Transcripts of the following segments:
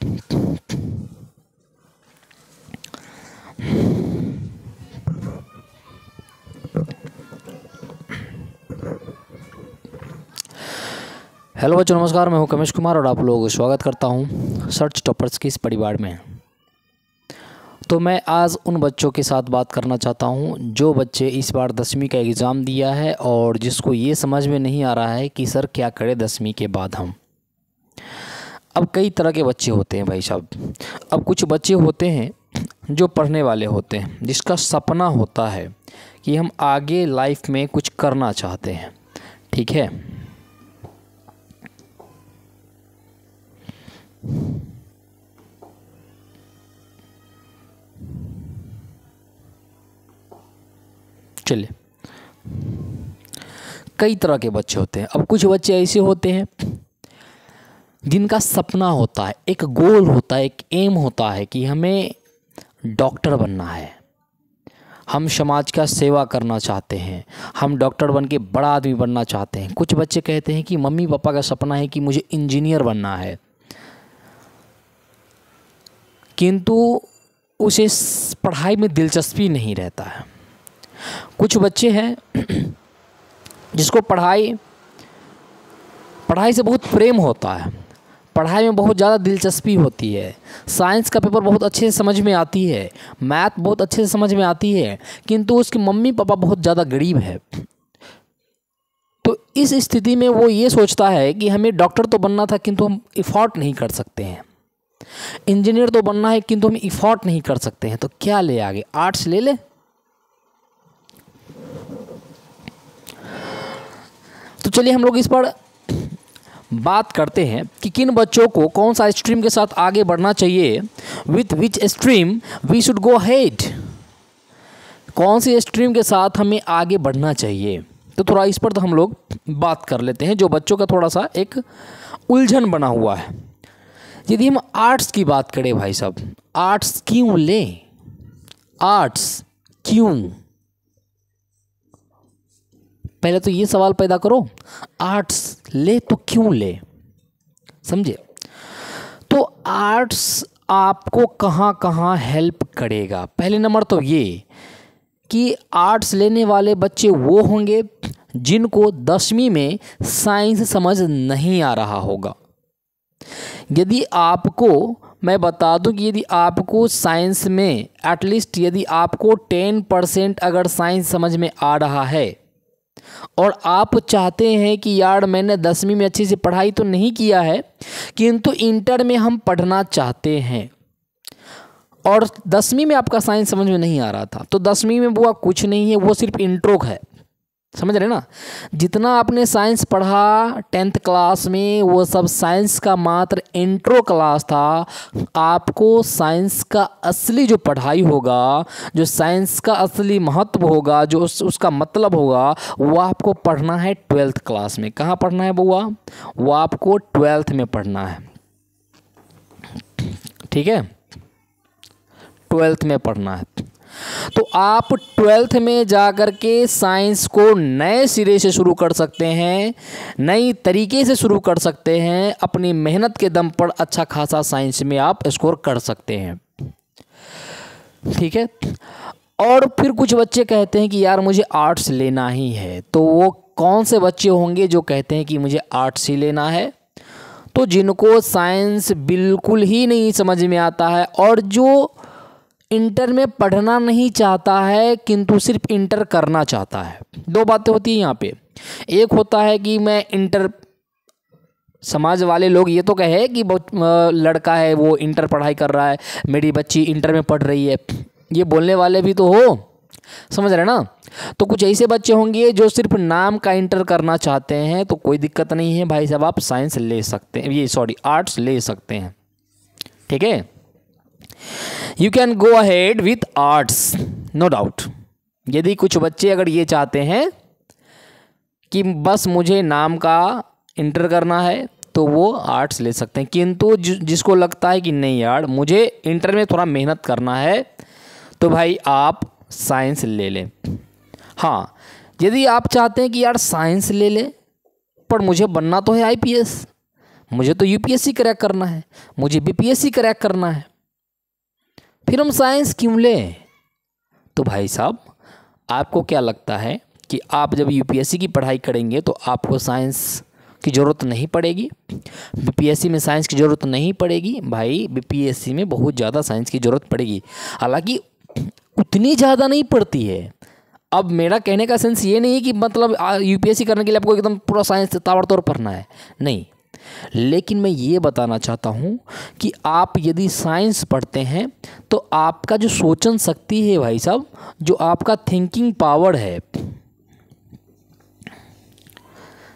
Hello बच्चों, नमस्कार। मैं हूं कमेश कुमार और आप लोगों को स्वागत करता हूं सर्च टॉपर्स की इस परिवार में। तो मैं आज उन बच्चों के साथ बात करना चाहता हूं जो बच्चे इस बार 10वीं का एग्ज़ाम दिया है और जिसको ये समझ में नहीं आ रहा है कि सर क्या करें 10वीं के बाद हम। अब कई तरह के बच्चे होते हैं भाई साहब। अब कुछ बच्चे होते हैं जो पढ़ने वाले होते हैं, जिसका सपना होता है कि हम आगे लाइफ में कुछ करना चाहते हैं, ठीक है। चलिए, कई तरह के बच्चे होते हैं। अब कुछ बच्चे ऐसे होते हैं जिनका सपना होता है, एक गोल होता है, एक एम होता है कि हमें डॉक्टर बनना है, हम समाज का सेवा करना चाहते हैं, हम डॉक्टर बन के बड़ा आदमी बनना चाहते हैं। कुछ बच्चे कहते हैं कि मम्मी पापा का सपना है कि मुझे इंजीनियर बनना है, किंतु उसे पढ़ाई में दिलचस्पी नहीं रहता है। कुछ बच्चे हैं जिसको पढ़ाई से बहुत प्रेम होता है, पढ़ाई में बहुत ज़्यादा दिलचस्पी होती है, साइंस का पेपर बहुत अच्छे से समझ में आती है, मैथ बहुत अच्छे से समझ में आती है, किंतु उसके मम्मी पापा बहुत ज़्यादा गरीब है। तो इस स्थिति में वो ये सोचता है कि हमें डॉक्टर तो बनना था किंतु हम इफ़ोर्ट नहीं कर सकते हैं, इंजीनियर तो बनना है किंतु हम इफ़ोर्ट नहीं कर सकते हैं। तो क्या ले आगे, आर्ट्स ले ले। तो चलिए हम लोग इस पर बात करते हैं कि किन बच्चों को कौन सा स्ट्रीम के साथ आगे बढ़ना चाहिए, with which stream we should go head. कौन सी स्ट्रीम के साथ हमें आगे बढ़ना चाहिए, तो थोड़ा इस पर तो हम लोग बात कर लेते हैं, जो बच्चों का थोड़ा सा एक उलझन बना हुआ है। यदि हम आर्ट्स की बात करें भाई साहब, आर्ट्स क्यों लें, आर्ट्स क्यों? पहले तो ये सवाल पैदा करो, आर्ट्स ले तो क्यों ले, समझे। तो आर्ट्स आपको कहाँ कहाँ हेल्प करेगा। पहले नंबर तो ये कि आर्ट्स लेने वाले बच्चे वो होंगे जिनको 10वीं में साइंस समझ नहीं आ रहा होगा। यदि आपको मैं बता दूं कि यदि आपको साइंस में एटलीस्ट यदि आपको 10% अगर साइंस समझ में आ रहा है और आप चाहते हैं कि यार मैंने 10वीं में अच्छे से पढ़ाई तो नहीं किया है किंतु इंटर में हम पढ़ना चाहते हैं, और 10वीं में आपका साइंस समझ में नहीं आ रहा था, तो 10वीं में वो कुछ नहीं है, वो सिर्फ इंट्रो है, समझ रहे ना। जितना आपने साइंस पढ़ा 10th क्लास में वो सब साइंस का मात्र इंट्रो क्लास था। आपको साइंस का असली जो पढ़ाई होगा, जो साइंस का असली महत्व होगा, जो उसका मतलब होगा, वो आपको पढ़ना है 12th क्लास में। कहाँ पढ़ना है बुआ? वो आपको 12th में पढ़ना है, ठीक है, 12th में पढ़ना है। तो आप 12th में जाकर के साइंस को नए सिरे से शुरू कर सकते हैं, नई तरीके से शुरू कर सकते हैं, अपनी मेहनत के दम पर अच्छा खासा साइंस में आप स्कोर कर सकते हैं, ठीक है। और फिर कुछ बच्चे कहते हैं कि यार मुझे आर्ट्स लेना ही है। तो वो कौन से बच्चे होंगे जो कहते हैं कि मुझे आर्ट्स ही लेना है? तो जिनको साइंस बिल्कुल ही नहीं समझ में आता है और जो इंटर में पढ़ना नहीं चाहता है किंतु सिर्फ इंटर करना चाहता है। दो बातें होती हैं यहाँ पे। एक होता है कि मैं इंटर, समाज वाले लोग ये तो कहे कि बहुत लड़का है वो इंटर पढ़ाई कर रहा है, मेरी बच्ची इंटर में पढ़ रही है, ये बोलने वाले भी तो हो, समझ रहे ना। तो कुछ ऐसे बच्चे होंगे जो सिर्फ नाम का इंटर करना चाहते हैं, तो कोई दिक्कत नहीं है भाई साहब, आप साइंस ले सकते हैं, ये सॉरी आर्ट्स ले सकते हैं, ठीक है। You can go ahead with arts, no doubt. यदि कुछ बच्चे अगर ये चाहते हैं कि बस मुझे नाम का इंटर करना है तो वो आर्ट्स ले सकते हैं, किंतु जिसको लगता है कि नहीं यार मुझे इंटर में थोड़ा मेहनत करना है, तो भाई आप साइंस ले लें। हाँ, यदि आप चाहते हैं कि यार साइंस ले लें पर मुझे बनना तो है आईपीएस, मुझे तो यूपीएससी क्रैक करना है, मुझे बीपीएससी क्रैक करना है, फिर हम साइंस क्यों लें? तो भाई साहब, आपको क्या लगता है कि आप जब यूपीएससी की पढ़ाई करेंगे तो आपको साइंस की ज़रूरत नहीं पड़ेगी, बीपीएससी में साइंस की ज़रूरत नहीं पड़ेगी? भाई बीपीएससी में बहुत ज़्यादा साइंस की ज़रूरत पड़ेगी, हालांकि उतनी ज़्यादा नहीं पड़ती है। अब मेरा कहने का सेंस ये नहीं है कि मतलब यूपीएससी करने के लिए आपको एकदम पूरा साइंस ताबड़तोड़ पढ़ना है, नहीं। लेकिन मैं ये बताना चाहता हूँ कि आप यदि साइंस पढ़ते हैं तो आपका जो सोचन शक्ति है भाई साहब, जो आपका थिंकिंग पावर है,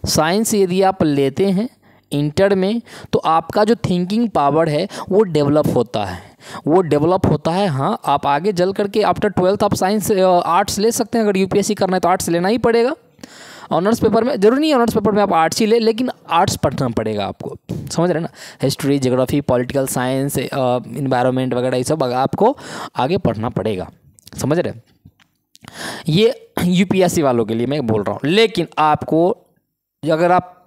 साइंस यदि आप लेते हैं इंटर में तो आपका जो थिंकिंग पावर है वो डेवलप होता है, वो डेवलप होता है। हाँ, आप आगे चल करके आफ्टर 12th आप साइंस आर्ट्स ले सकते हैं। अगर यूपीएससी करना है तो आर्ट्स लेना ही पड़ेगा। ऑनर्स पेपर में जरूरी नहीं है ऑनर्स पेपर में आप आर्ट्स ही ले, लेकिन आर्ट्स पढ़ना पड़ेगा आपको, समझ रहे हैं ना। History, geography, political science, environment वगैरह ये सब आपको आगे पढ़ना पड़ेगा, समझ रहे हैं। ये यूपीएससी वालों के लिए मैं बोल रहा हूँ। लेकिन आपको अगर आप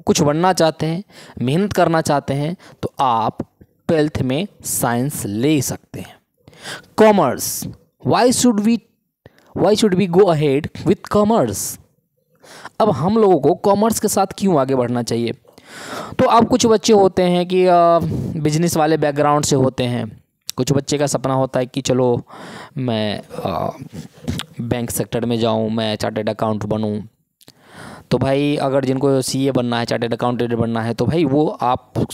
कुछ बनना चाहते हैं, मेहनत करना चाहते हैं, तो आप 12th में साइंस ले सकते हैं। Commerce, why should we go ahead with commerce? अब हम लोगों को कॉमर्स के साथ क्यों आगे बढ़ना चाहिए? तो अब कुछ बच्चे होते हैं कि बिजनेस वाले बैकग्राउंड से होते हैं, कुछ बच्चे का सपना होता है कि चलो मैं बैंक सेक्टर में जाऊं, मैं चार्टर्ड अकाउंट बनूं। तो भाई अगर जिनको सीए बनना है, चार्टर्ड अकाउंटेंट बनना है, तो भाई वो आप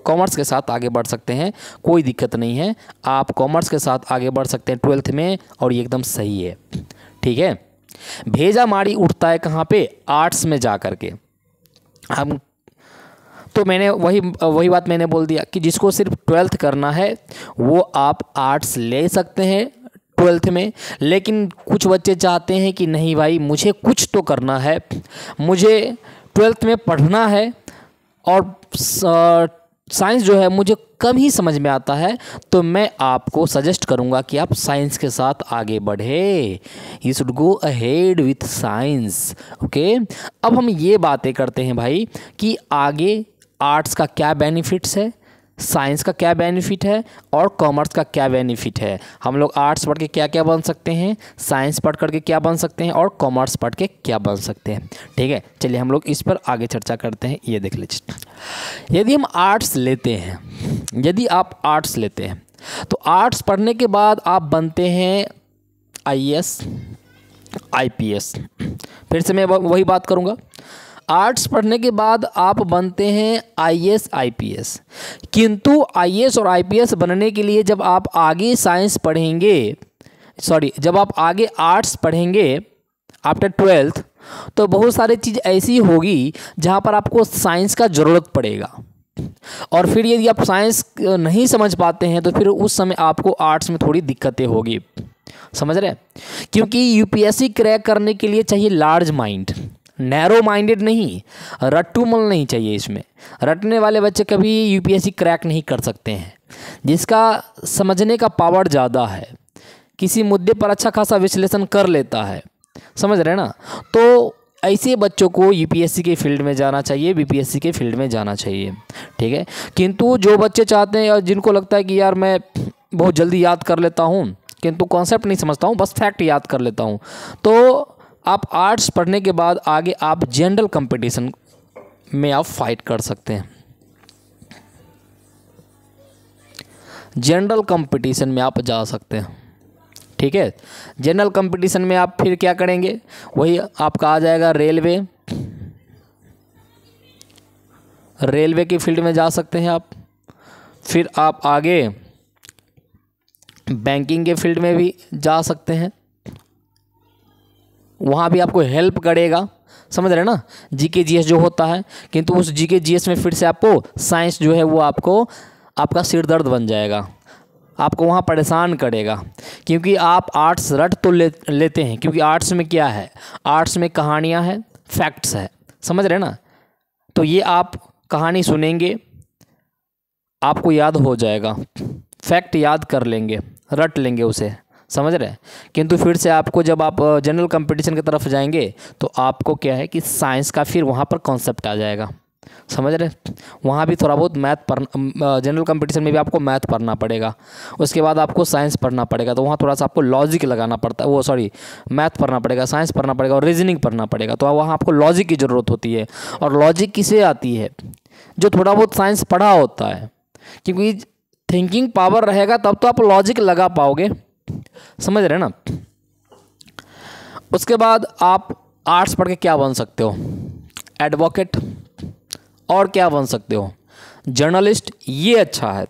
कॉमर्स के साथ आगे बढ़ सकते हैं, कोई दिक्कत नहीं है। आप कॉमर्स के साथ आगे बढ़ सकते हैं 12th में, और ये एकदम सही है, ठीक है। भेजा मारी उठता है कहाँ पे? आर्ट्स में जा कर के। हम तो मैंने वही बात मैंने बोल दिया कि जिसको सिर्फ 12th करना है वो आप आर्ट्स ले सकते हैं 12th में। लेकिन कुछ बच्चे चाहते हैं कि नहीं भाई मुझे कुछ तो करना है, मुझे 12th में पढ़ना है और साइंस जो है मुझे कम ही समझ में आता है, तो मैं आपको सजेस्ट करूंगा कि आप साइंस के साथ आगे बढ़े। You should go ahead with science, okay. अब हम ये बातें करते हैं भाई कि आगे आर्ट्स का क्या बेनिफिट्स है, साइंस का क्या बेनिफिट है और कॉमर्स का क्या बेनिफिट है। हम लोग आर्ट्स पढ़ के क्या क्या बन सकते हैं, साइंस पढ़ करके क्या बन सकते हैं और कॉमर्स पढ़ के क्या बन सकते हैं, ठीक है। चलिए हम लोग इस पर आगे चर्चा करते हैं। ये देख लीजिए, यदि हम आर्ट्स लेते हैं, यदि आप आर्ट्स लेते हैं तो आर्ट्स पढ़ने के बाद आप बनते हैं आईएएस, आईपीएस। फिर से मैं वही बात करूँगा, आर्ट्स पढ़ने के बाद आप बनते हैं आईएएस, आईपीएस। किंतु आईएएस और आईपीएस बनने के लिए जब आप आगे साइंस पढ़ेंगे, जब आप आगे आर्ट्स पढ़ेंगे आफ्टर 12th, तो बहुत सारी चीज़ ऐसी होगी जहाँ पर आपको साइंस का ज़रूरत पड़ेगा। और फिर यदि आप साइंस नहीं समझ पाते हैं तो फिर उस समय आपको आर्ट्स में थोड़ी दिक्कतें होगी, समझ रहे हैं। क्योंकि यूपीएससी क्रैक करने के लिए चाहिए लार्ज माइंड, नैरो माइंडेड नहीं, रट्टूमल नहीं चाहिए। इसमें रटने वाले बच्चे कभी यूपीएससी क्रैक नहीं कर सकते हैं। जिसका समझने का पावर ज़्यादा है, किसी मुद्दे पर अच्छा खासा विश्लेषण कर लेता है, समझ रहे हैं ना, तो ऐसे बच्चों को यूपीएससी के फील्ड में जाना चाहिए, बीपीएससी के फील्ड में जाना चाहिए, ठीक है। किंतु जो बच्चे चाहते हैं और जिनको लगता है कि यार मैं बहुत जल्दी याद कर लेता हूँ किंतु कॉन्सेप्ट नहीं समझता हूँ, बस फैक्ट याद कर लेता हूँ, तो आप आर्ट्स पढ़ने के बाद आगे आप जनरल कंपटीशन में आप फाइट कर सकते हैं। जनरल कंपटीशन में आप जा सकते हैं, ठीक है। जनरल कंपटीशन में आप फिर क्या करेंगे, वही आपका आ जाएगा रेलवे, रेलवे की फील्ड में जा सकते हैं आप। फिर आप आगे बैंकिंग के फील्ड में भी जा सकते हैं, वहाँ भी आपको हेल्प करेगा, समझ रहे हैं ना, जीके जीएस जो होता है। किंतु उस जीके जीएस में फिर से आपको साइंस जो है वो आपको आपका सिर दर्द बन जाएगा, आपको वहाँ परेशान करेगा। क्योंकि आप आर्ट्स रट तो लेते हैं, क्योंकि आर्ट्स में क्या है, आर्ट्स में कहानियाँ हैं, फैक्ट्स है, समझ रहे हैं ना। तो ये आप कहानी सुनेंगे, आपको याद हो जाएगा, फैक्ट याद कर लेंगे, रट लेंगे उसे, समझ रहे हैं। किंतु फिर से आपको जब आप जनरल कंपटीशन की तरफ जाएंगे तो आपको क्या है कि साइंस का फिर वहाँ पर कॉन्सेप्ट आ जाएगा, समझ रहे? वहाँ भी थोड़ा बहुत मैथ पढ़ना, जनरल कंपटीशन में भी आपको मैथ पढ़ना पड़ेगा, उसके बाद आपको साइंस पढ़ना पड़ेगा, तो वहाँ थोड़ा सा आपको लॉजिक लगाना पड़ता है, वो सॉरी मैथ पढ़ना पड़ेगा, साइंस पढ़ना पड़ेगा और रीजनिंग पढ़ना पड़ेगा। तो वहाँ आपको लॉजिक की ज़रूरत होती है। और लॉजिक किसे आती है? जो थोड़ा बहुत साइंस पढ़ा होता है, क्योंकि थिंकिंग पावर रहेगा तब तो आप लॉजिक लगा पाओगे। समझ रहे ना? उसके बाद आप आर्ट्स पढ़ के क्या बन सकते हो? एडवोकेट। और क्या बन सकते हो? जर्नलिस्ट। ये अच्छा है।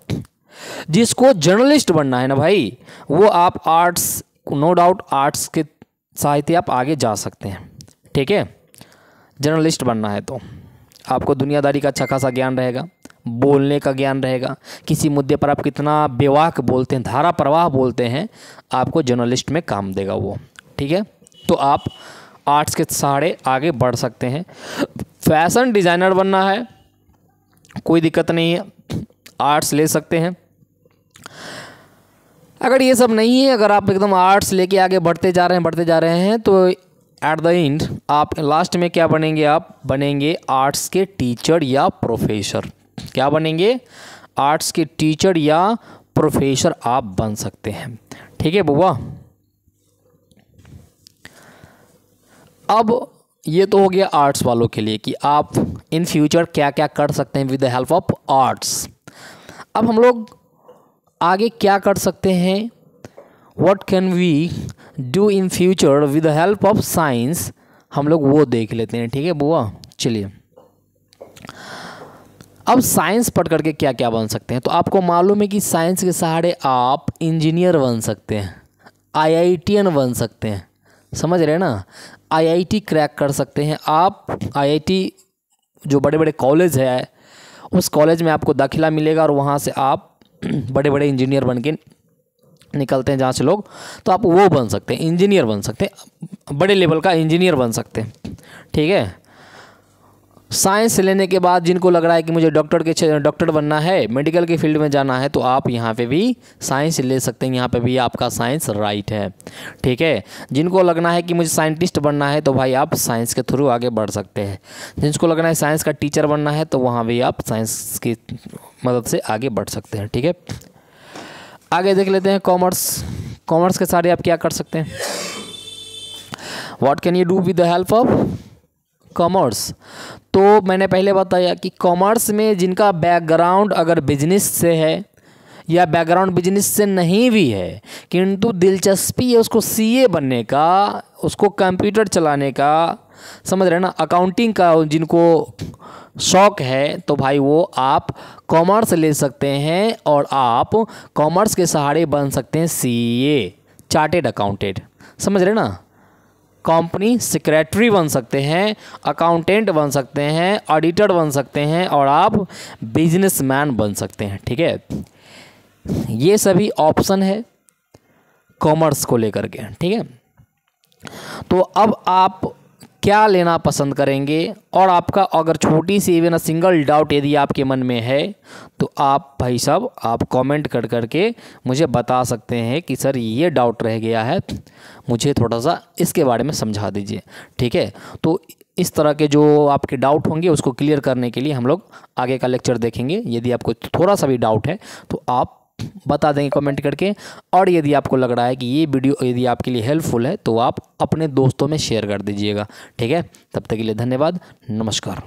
जिसको जर्नलिस्ट बनना है ना भाई, वो आप आर्ट्स, नो डाउट आर्ट्स के साहित्य आप आगे जा सकते हैं। ठीक है? जर्नलिस्ट बनना है तो आपको दुनियादारी का अच्छा खासा ज्ञान रहेगा, बोलने का ज्ञान रहेगा, किसी मुद्दे पर आप कितना बेवाक बोलते हैं, धारा प्रवाह बोलते हैं, आपको जर्नलिस्ट में काम देगा वो। ठीक है? तो आप आर्ट्स के सहारे आगे बढ़ सकते हैं। फैशन डिज़ाइनर बनना है, कोई दिक्कत नहीं है, आर्ट्स ले सकते हैं। अगर ये सब नहीं है, अगर आप एकदम आर्ट्स लेके आगे बढ़ते जा रहे हैं तो एट द एंड आप लास्ट में क्या बनेंगे? आप बनेंगे आर्ट्स के टीचर या प्रोफेसर। क्या बनेंगे? आर्ट्स के टीचर या प्रोफेसर आप बन सकते हैं। ठीक है बुआ? अब ये तो हो गया आर्ट्स वालों के लिए कि आप इन फ्यूचर क्या क्या कर सकते हैं with the help of arts. अब हम लोग आगे क्या कर सकते हैं? What can we do in future with the help of science, हम लोग वो देख लेते हैं। ठीक है बुआ? चलिए, अब साइंस पढ़ करके क्या क्या बन सकते हैं? तो आपको मालूम है कि साइंस के सहारे आप इंजीनियर बन सकते हैं, IITian बन सकते हैं। समझ रहे हैं ना? IIT क्रैक कर सकते हैं आप। IIT जो बड़े बड़े कॉलेज है, उस कॉलेज में आपको दाखिला मिलेगा और वहाँ से आप बड़े बड़े इंजीनियर बन के निकलते हैं जहाँ से लोग, तो आप वो बन सकते हैं, इंजीनियर बन सकते हैं, बड़े लेवल का इंजीनियर बन सकते हैं। ठीक है? साइंस लेने के बाद जिनको लग रहा है कि मुझे डॉक्टर बनना है, मेडिकल के फील्ड में जाना है, तो आप यहाँ पे भी साइंस ले सकते हैं। यहाँ पे भी आपका साइंस राइट है। ठीक है? जिनको लगना है कि मुझे साइंटिस्ट बनना है, तो भाई आप साइंस के थ्रू आगे बढ़ सकते हैं। जिनको लगना है साइंस का टीचर बनना है, तो वहाँ भी आप साइंस की मदद से आगे बढ़ सकते हैं। ठीक है? आगे देख लेते हैं कॉमर्स। कॉमर्स के सारे आप क्या कर सकते हैं? What can you do with the help of commerce? तो मैंने पहले बताया कि कॉमर्स में जिनका बैकग्राउंड अगर बिजनेस से है या बैकग्राउंड बिजनेस से नहीं भी है, किंतु दिलचस्पी है उसको CA बनने का, उसको कंप्यूटर चलाने का, समझ रहे हैं ना, अकाउंटिंग का जिनको शौक है, तो भाई वो आप कॉमर्स ले सकते हैं और आप कॉमर्स के सहारे बन सकते हैं CA, चार्टेड अकाउंटेंट। समझ रहे हैं ना? कंपनी सेक्रेटरी बन सकते हैं, अकाउंटेंट बन सकते हैं, ऑडिटर बन सकते हैं और आप बिजनेसमैन बन सकते हैं। ठीक है? ये सभी ऑप्शन है कॉमर्स को लेकर के। ठीक है? तो अब आप क्या लेना पसंद करेंगे? और आपका अगर छोटी सी इवन सिंगल डाउट यदि आपके मन में है, तो आप भाई साहब आप कमेंट कर करके मुझे बता सकते हैं कि सर ये डाउट रह गया है, मुझे थोड़ा सा इसके बारे में समझा दीजिए। ठीक है? तो इस तरह के जो आपके डाउट होंगे उसको क्लियर करने के लिए हम लोग आगे का लेक्चर देखेंगे। यदि आपको थोड़ा सा भी डाउट है तो आप बता देंगे कमेंट करके। और यदि आपको लग रहा है कि ये वीडियो यदि आपके लिए हेल्पफुल है, तो आप अपने दोस्तों में शेयर कर दीजिएगा। ठीक है? तब तक के लिए धन्यवाद। नमस्कार।